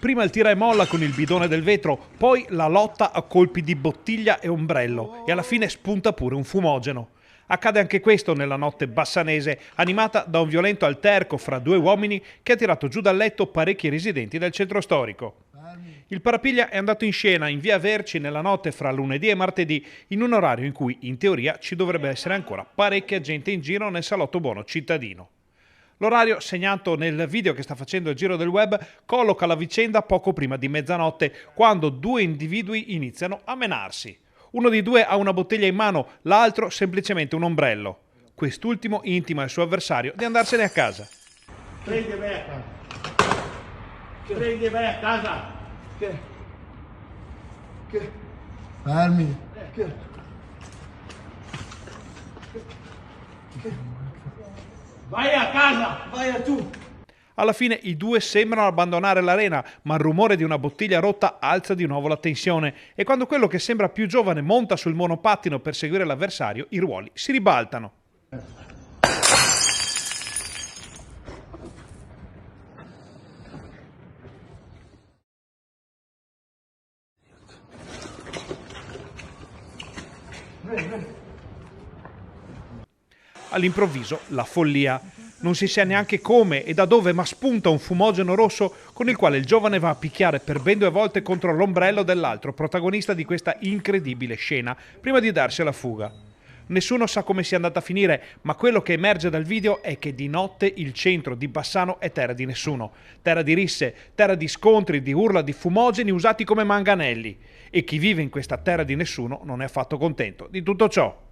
Prima il tira e molla con il bidone del vetro, poi la lotta a colpi di bottiglia e ombrello e alla fine spunta pure un fumogeno. Accade anche questo nella notte bassanese, animata da un violento alterco fra due uomini che ha tirato giù dal letto parecchi residenti del centro storico. Il parapiglia è andato in scena in via Verci nella notte fra lunedì e martedì, in un orario in cui, in teoria, ci dovrebbe essere ancora parecchia gente in giro nel salotto buono cittadino. L'orario, segnato nel video che sta facendo il giro del web, colloca la vicenda poco prima di mezzanotte, quando due individui iniziano a menarsi. Uno di due ha una bottiglia in mano, l'altro semplicemente un ombrello. Quest'ultimo intima al suo avversario di andarsene a casa. Prendi vai a casa. Prendi vai a casa. Che? Fermi. Vai a casa. Vai a tu. Alla fine i due sembrano abbandonare l'arena, ma il rumore di una bottiglia rotta alza di nuovo la tensione e quando quello che sembra più giovane monta sul monopattino per seguire l'avversario, i ruoli si ribaltano. All'improvviso la follia. Non si sa neanche come e da dove, ma spunta un fumogeno rosso con il quale il giovane va a picchiare per ben 2 volte contro l'ombrello dell'altro protagonista di questa incredibile scena, prima di darsi alla fuga. Nessuno sa come sia andata a finire, ma quello che emerge dal video è che di notte il centro di Bassano è terra di nessuno. Terra di risse, terra di scontri, di urla, di fumogeni usati come manganelli. E chi vive in questa terra di nessuno non è affatto contento di tutto ciò.